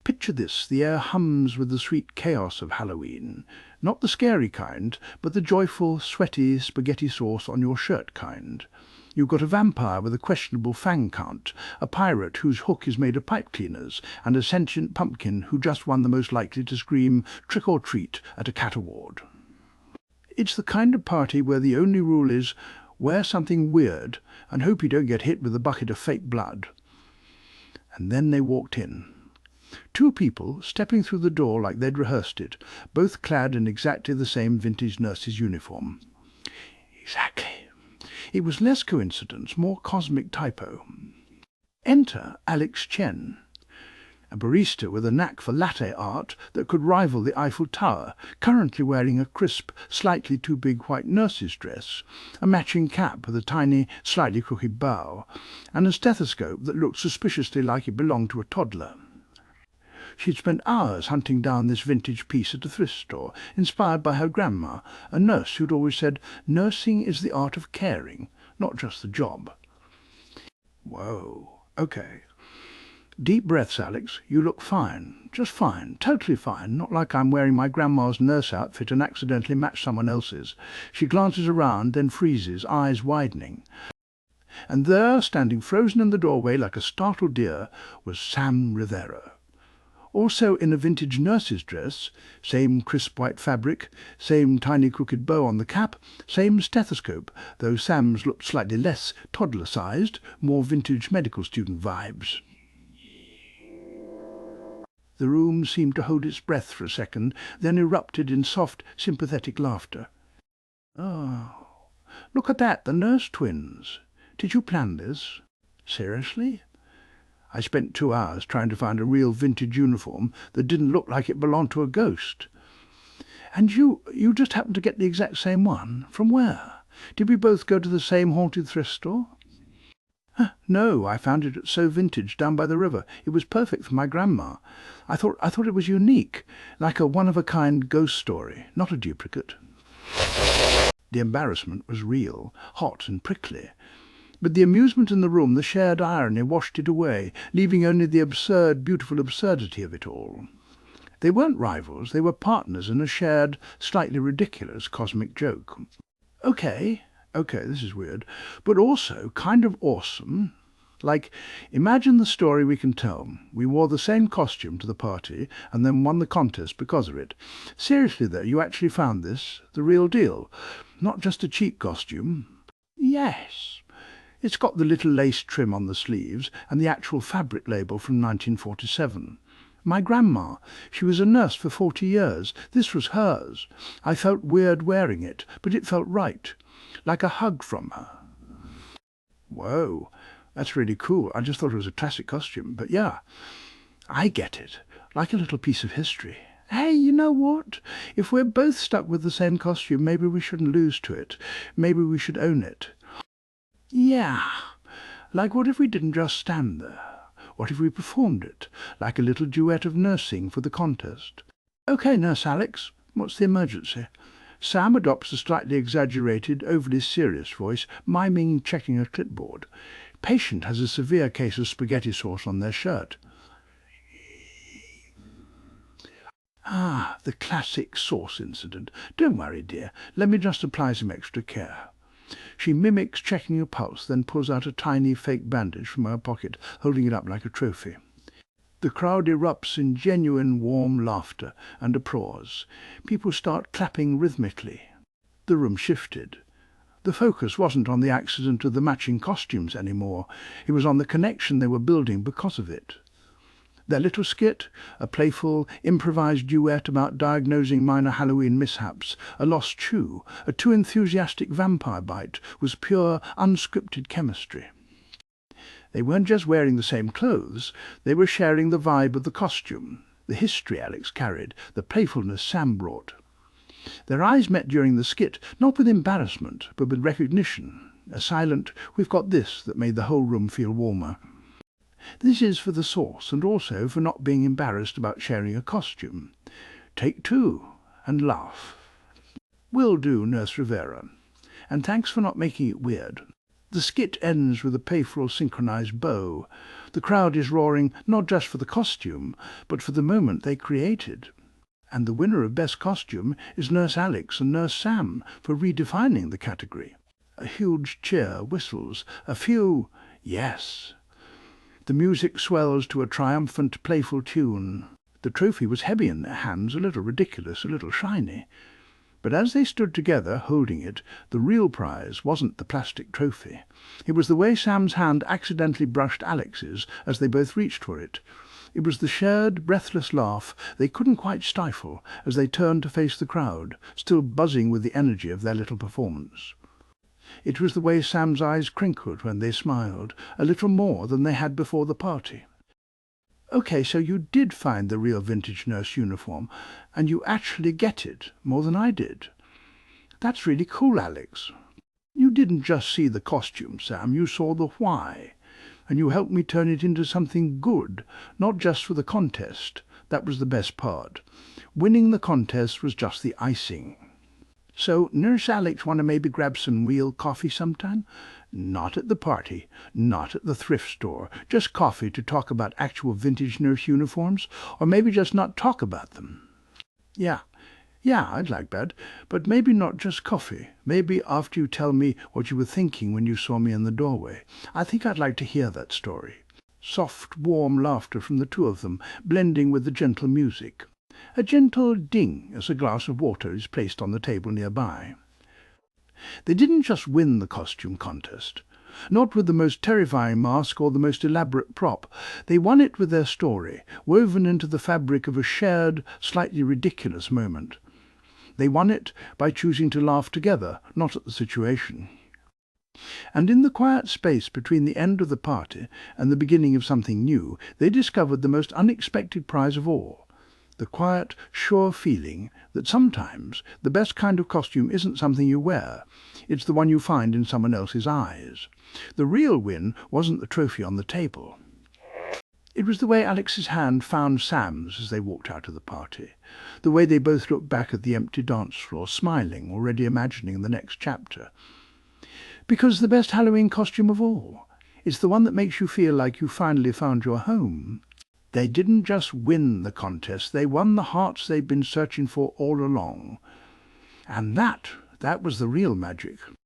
Picture this, the air hums with the sweet chaos of Halloween. Not the scary kind, but the joyful, sweaty spaghetti sauce on your shirt kind. You've got a vampire with a questionable fang count, a pirate whose hook is made of pipe cleaners, and a sentient pumpkin who just won the most likely to scream trick or treat at a cat award. It's the kind of party where the only rule is wear something weird and hope you don't get hit with a bucket of fake blood. And then they walked in. Two people stepping through the door like they'd rehearsed it, both clad in exactly the same vintage nurse's uniform. Exactly. It was less coincidence, more cosmic typo. Enter Alex Chen, a barista with a knack for latte art that could rival the Eiffel Tower, currently wearing a crisp, slightly too big white nurse's dress, a matching cap with a tiny, slightly crooked bow, and a stethoscope that looked suspiciously like it belonged to a toddler. She'd spent hours hunting down this vintage piece at a thrift store, inspired by her grandma, a nurse who'd always said, "Nursing is the art of caring, not just the job." Whoa, okay. Deep breaths, Alex. You look fine. Just fine. Totally fine. Not like I'm wearing my grandma's nurse outfit and accidentally match someone else's. She glances around, then freezes, eyes widening. And there, standing frozen in the doorway like a startled deer, was Sam Rivera. Also in a vintage nurse's dress, same crisp white fabric, same tiny crooked bow on the cap, same stethoscope, though Sam's looked slightly less toddler-sized, more vintage medical student vibes. The room seemed to hold its breath for a second, then erupted in soft, sympathetic laughter. "Oh, look at that, the Nurse twins. Did you plan this? Seriously? I spent 2 hours trying to find a real vintage uniform that didn't look like it belonged to a ghost. And you just happened to get the exact same one? From where? Did we both go to the same haunted thrift store?" "No, I found it at So Vintage down by the river. It was perfect for my grandma. I thought it was unique, like a one-of-a-kind ghost story, not a duplicate." The embarrassment was real, hot and prickly. But the amusement in the room, the shared irony, washed it away, leaving only the absurd, beautiful absurdity of it all. They weren't rivals, they were partners in a shared, slightly ridiculous cosmic joke. Okay, this is weird, but also kind of awesome. Like, imagine the story we can tell. We wore the same costume to the party and then won the contest because of it. Seriously though, you actually found this, the real deal, not just a cheap costume. Yes. It's got the little lace trim on the sleeves and the actual fabric label from 1947. My grandma. She was a nurse for 40 years. This was hers. I felt weird wearing it, but it felt right. Like a hug from her. Whoa, that's really cool. I just thought it was a classic costume. But yeah, I get it. Like a little piece of history. Hey, you know what? If we're both stuck with the same costume, maybe we shouldn't lose to it. Maybe we should own it. Yeah, like what if we didn't just stand there? What if we performed it, like a little duet of nursing for the contest? Okay, Nurse Alex, what's the emergency? Sam adopts a slightly exaggerated, overly serious voice, miming checking a clipboard. Patient has a severe case of spaghetti sauce on their shirt. Ah, the classic sauce incident. Don't worry, dear. Let me just apply some extra care. She mimics checking a pulse, then pulls out a tiny fake bandage from her pocket, holding it up like a trophy. The crowd erupts in genuine warm laughter and applause. People start clapping rhythmically. The room shifted. The focus wasn't on the accident of the matching costumes anymore. It was on the connection they were building because of it. Their little skit, a playful, improvised duet about diagnosing minor Halloween mishaps, a lost shoe, a too enthusiastic vampire bite, was pure, unscripted chemistry. They weren't just wearing the same clothes, they were sharing the vibe of the costume, the history Alex carried, the playfulness Sam brought. Their eyes met during the skit, not with embarrassment, but with recognition, a silent, "we've got this," that made the whole room feel warmer. This is for the sauce, and also for not being embarrassed about sharing a costume. Take 2, and laugh. Will do, Nurse Rivera. And thanks for not making it weird. The skit ends with a playful synchronized bow. The crowd is roaring not just for the costume, but for the moment they created. And the winner of Best Costume is Nurse Alex and Nurse Sam for redefining the category. A huge cheer, whistles, a few yes. The music swells to a triumphant, playful tune. The trophy was heavy in their hands, a little ridiculous, a little shiny. But as they stood together, holding it, the real prize wasn't the plastic trophy. It was the way Sam's hand accidentally brushed Alex's as they both reached for it. It was the shared, breathless laugh they couldn't quite stifle as they turned to face the crowd, still buzzing with the energy of their little performance. It was the way Sam's eyes crinkled when they smiled, a little more than they had before the party. "OK, so you did find the real vintage nurse uniform, and you actually get it, more than I did. That's really cool, Alex. You didn't just see the costume, Sam, you saw the why. And you helped me turn it into something good, not just for the contest. That was the best part. Winning the contest was just the icing." "So Nurse Alex want to maybe grab some real coffee sometime?" "Not at the party, not at the thrift store, just coffee to talk about actual vintage nurse uniforms, or maybe just not talk about them." Yeah, I'd like that, but maybe not just coffee. Maybe after you tell me what you were thinking when you saw me in the doorway. I think I'd like to hear that story." Soft, warm laughter from the two of them, blending with the gentle music. A gentle ding as a glass of water is placed on the table nearby. They didn't just win the costume contest, not with the most terrifying mask or the most elaborate prop. They won it with their story, woven into the fabric of a shared, slightly ridiculous moment. They won it by choosing to laugh together, not at the situation. And in the quiet space between the end of the party and the beginning of something new, they discovered the most unexpected prize of all. The quiet, sure feeling that sometimes the best kind of costume isn't something you wear, it's the one you find in someone else's eyes. The real win wasn't the trophy on the table. It was the way Alex's hand found Sam's as they walked out of the party, the way they both looked back at the empty dance floor, smiling, already imagining the next chapter. Because the best Halloween costume of all, it's the one that makes you feel like you finally found your home. They didn't just win the contest, they won the hearts they'd been searching for all along. And that was the real magic.